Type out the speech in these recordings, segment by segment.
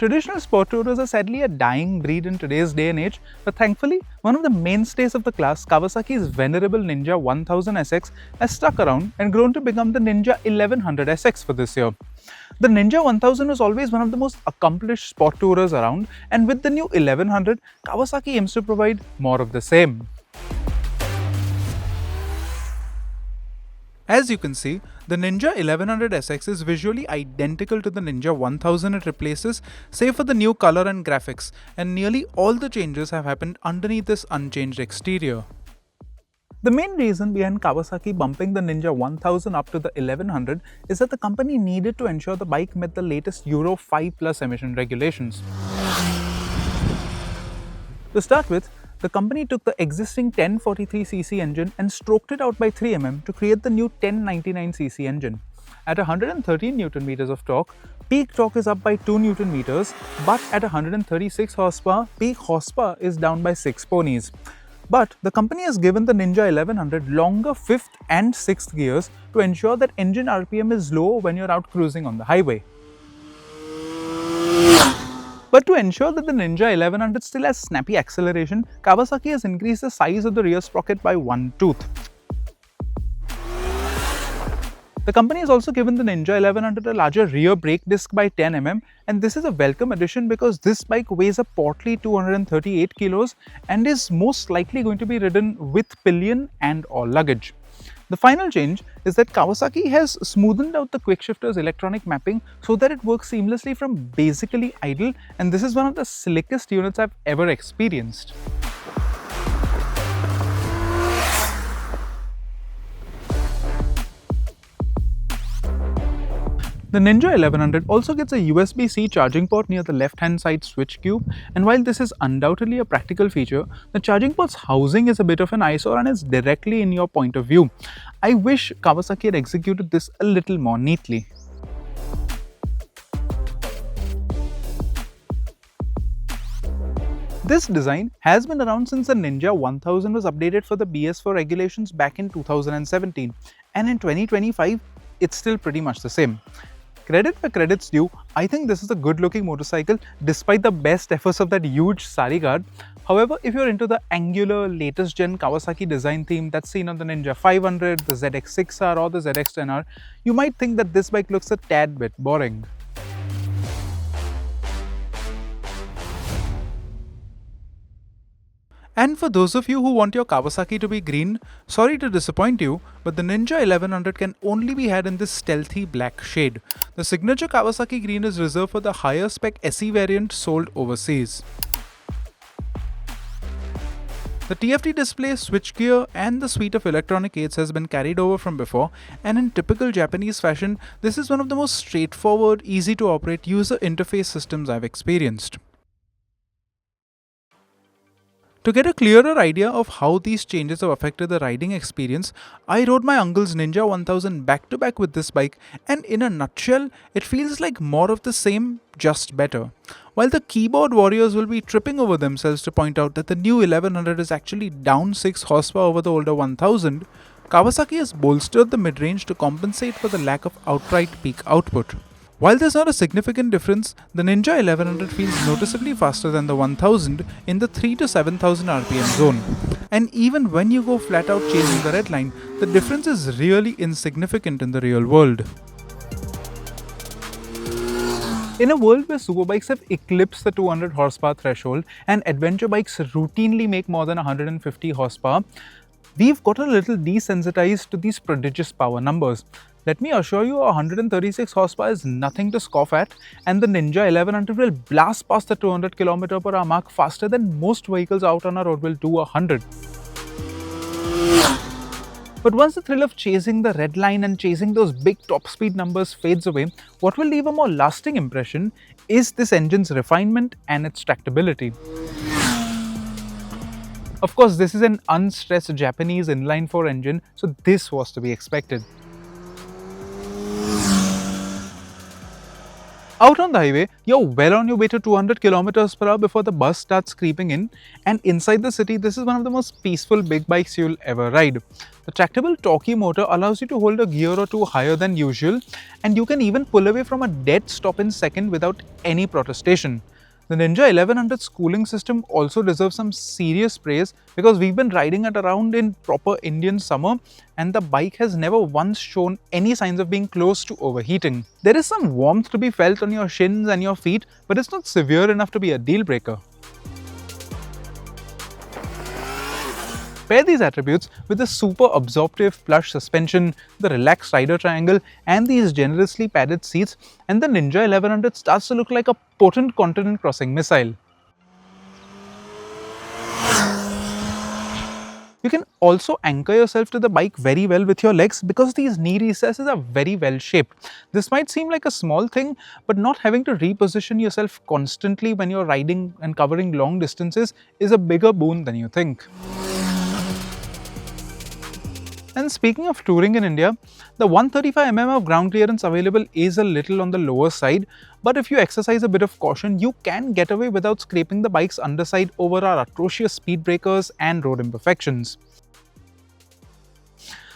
Traditional sport tourers are sadly a dying breed in today's day and age, but thankfully, one of the mainstays of the class, Kawasaki's venerable Ninja 1000 SX, has stuck around and grown to become the Ninja 1100 SX for this year. The Ninja 1000 was always one of the most accomplished sport tourers around, and with the new 1100, Kawasaki aims to provide more of the same. As you can see, the Ninja 1100 SX is visually identical to the Ninja 1000 it replaces, save for the new color and graphics, and nearly all the changes have happened underneath this unchanged exterior. The main reason behind Kawasaki bumping the Ninja 1000 up to the 1100 is that the company needed to ensure the bike met the latest Euro 5 plus emission regulations. To start with, the company took the existing 1043cc engine and stroked it out by 3 mm to create the new 1099cc engine. At 113 Nm of torque, peak torque is up by 2 Nm, but at 136 horsepower, peak horsepower is down by 6 ponies. But the company has given the Ninja 1100 longer 5th and 6th gears to ensure that engine RPM is low when you're out cruising on the highway. But to ensure that the Ninja 1100 still has snappy acceleration, Kawasaki has increased the size of the rear sprocket by 1 tooth. The company has also given the Ninja 1100 a larger rear brake disc by 10 mm, and this is a welcome addition because this bike weighs a portly 238 kilos and is most likely going to be ridden with pillion and all luggage. The final change is that Kawasaki has smoothened out the quickshifter's electronic mapping so that it works seamlessly from basically idle, and this is one of the slickest units I've ever experienced. The Ninja 1100 also gets a USB-C charging port near the left-hand side switch cube, and while this is undoubtedly a practical feature, the charging port's housing is a bit of an eyesore and is directly in your point of view. I wish Kawasaki had executed this a little more neatly. This design has been around since the Ninja 1000 was updated for the BS4 regulations back in 2017, and in 2025, it's still pretty much the same. Credit where credit's due, I think this is a good looking motorcycle despite the best efforts of that huge sari guard. However, if you're into the angular latest gen Kawasaki design theme that's seen on the Ninja 500, the ZX6R or the ZX10R, you might think that this bike looks a tad bit boring. And for those of you who want your Kawasaki to be green, sorry to disappoint you, but the Ninja 1100 can only be had in this stealthy black shade. The signature Kawasaki green is reserved for the higher spec SE variant sold overseas. The TFT display, switchgear and the suite of electronic aids has been carried over from before, and in typical Japanese fashion, this is one of the most straightforward, easy to operate user interface systems I've experienced. To get a clearer idea of how these changes have affected the riding experience, I rode my uncle's Ninja 1000 back to back with this bike, and in a nutshell, it feels like more of the same, just better. While the keyboard warriors will be tripping over themselves to point out that the new 1100 is actually down 6 horsepower over the older 1000, Kawasaki has bolstered the mid-range to compensate for the lack of outright peak output. While there's not a significant difference, the Ninja 1100 feels noticeably faster than the 1000 in the 3 to 7000 RPM zone. And even when you go flat out chasing the red line, the difference is really insignificant in the real world. In a world where superbikes have eclipsed the 200 horsepower threshold and adventure bikes routinely make more than 150 horsepower, we've got a little desensitized to these prodigious power numbers. Let me assure you, 136 horsepower is nothing to scoff at, and the Ninja 1100 will blast past the 200 km/h mark faster than most vehicles out on a road will do 100. But once the thrill of chasing the red line and chasing those big top speed numbers fades away, what will leave a more lasting impression is this engine's refinement and its tractability. Of course, this is an unstressed Japanese inline-4 engine, so this was to be expected. Out on the highway, you're well on your way to 200 kilometers per hour before the bus starts creeping in, and inside the city, this is one of the most peaceful big bikes you'll ever ride. The tractable torquey motor allows you to hold a gear or two higher than usual, and you can even pull away from a dead stop in second without any protestation. The Ninja 1100's cooling system also deserves some serious praise because we've been riding it around in proper Indian summer and the bike has never once shown any signs of being close to overheating. There is some warmth to be felt on your shins and your feet, but it's not severe enough to be a deal breaker. Pair these attributes with the super absorptive plush suspension, the relaxed rider triangle and these generously padded seats and the Ninja 1100 starts to look like a potent continent crossing missile. You can also anchor yourself to the bike very well with your legs because these knee recesses are very well shaped. This might seem like a small thing, but not having to reposition yourself constantly when you're riding and covering long distances is a bigger boon than you think. And speaking of touring in India, the 135mm of ground clearance available is a little on the lower side, but if you exercise a bit of caution, you can get away without scraping the bike's underside over our atrocious speed breakers and road imperfections.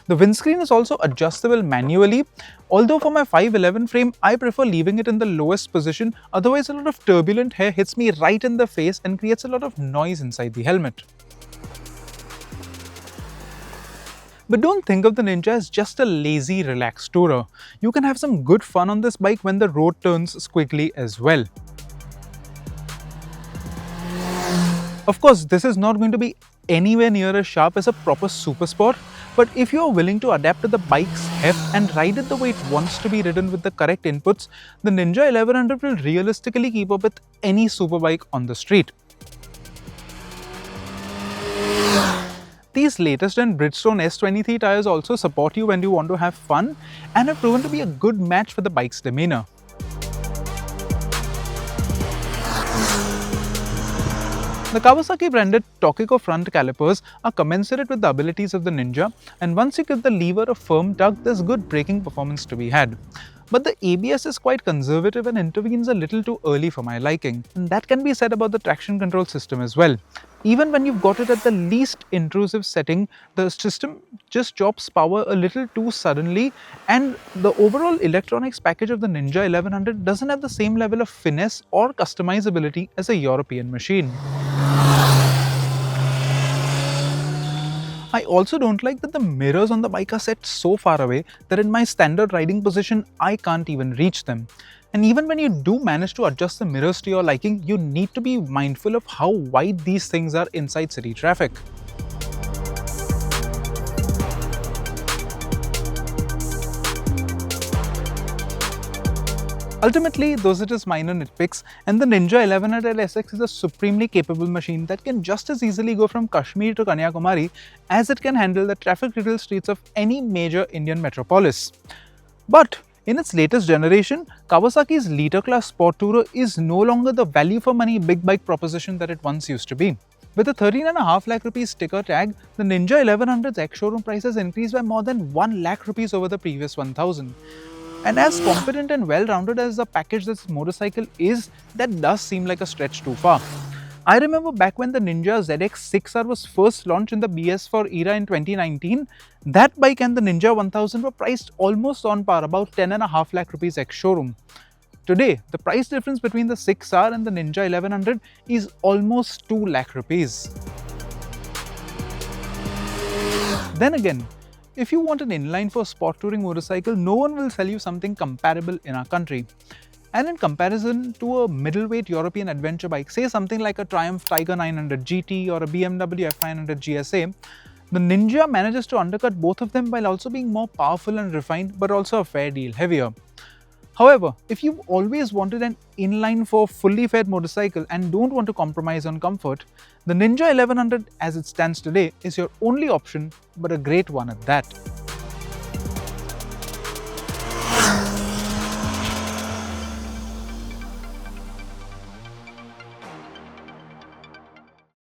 The windscreen is also adjustable manually, although for my 511 frame, I prefer leaving it in the lowest position, otherwise a lot of turbulent air hits me right in the face and creates a lot of noise inside the helmet. But don't think of the Ninja as just a lazy, relaxed tourer. You can have some good fun on this bike when the road turns squiggly as well. Of course, this is not going to be anywhere near as sharp as a proper super sport, but if you are willing to adapt to the bike's heft and ride it the way it wants to be ridden with the correct inputs, the Ninja 1100 will realistically keep up with any superbike on the street. These latest and Bridgestone S23 tyres also support you when you want to have fun and have proven to be a good match for the bike's demeanour. The Kawasaki branded Autocar front calipers are commensurate with the abilities of the Ninja, and once you give the lever a firm tug, there's good braking performance to be had. But the ABS is quite conservative and intervenes a little too early for my liking. And that can be said about the traction control system as well. Even when you've got it at the least intrusive setting, the system just drops power a little too suddenly, and the overall electronics package of the Ninja 1100 doesn't have the same level of finesse or customizability as a European machine. I also don't like that the mirrors on the bike are set so far away that in my standard riding position, I can't even reach them. And even when you do manage to adjust the mirrors to your liking, you need to be mindful of how wide these things are inside city traffic. Ultimately, those are just minor nitpicks, and the Ninja 1100 SX is a supremely capable machine that can just as easily go from Kashmir to Kanyakumari as it can handle the traffic-riddled streets of any major Indian metropolis. But in its latest generation, Kawasaki's liter class sport tourer is no longer the value for money big bike proposition that it once used to be. With a 13.5 lakh rupees sticker tag, the Ninja 1100's ex-showroom price has increased by more than 1 lakh rupees over the previous 1000. And as competent and well-rounded as the package this motorcycle is, that does seem like a stretch too far. I remember back when the Ninja ZX6R was first launched in the BS4 era in 2019, that bike and the Ninja 1000 were priced almost on par, about 10.5 lakh rupees ex-showroom. Today, the price difference between the 6R and the Ninja 1100 is almost 2 lakh rupees. Then again, if you want an inline for sport touring motorcycle, no one will sell you something comparable in our country. And in comparison to a middleweight European adventure bike, say something like a Triumph Tiger 900 GT or a BMW F900 GSA, the Ninja manages to undercut both of them while also being more powerful and refined, but also a fair deal heavier. However, if you've always wanted an inline for fully fed motorcycle and don't want to compromise on comfort, the Ninja 1100 as it stands today is your only option, but a great one at that.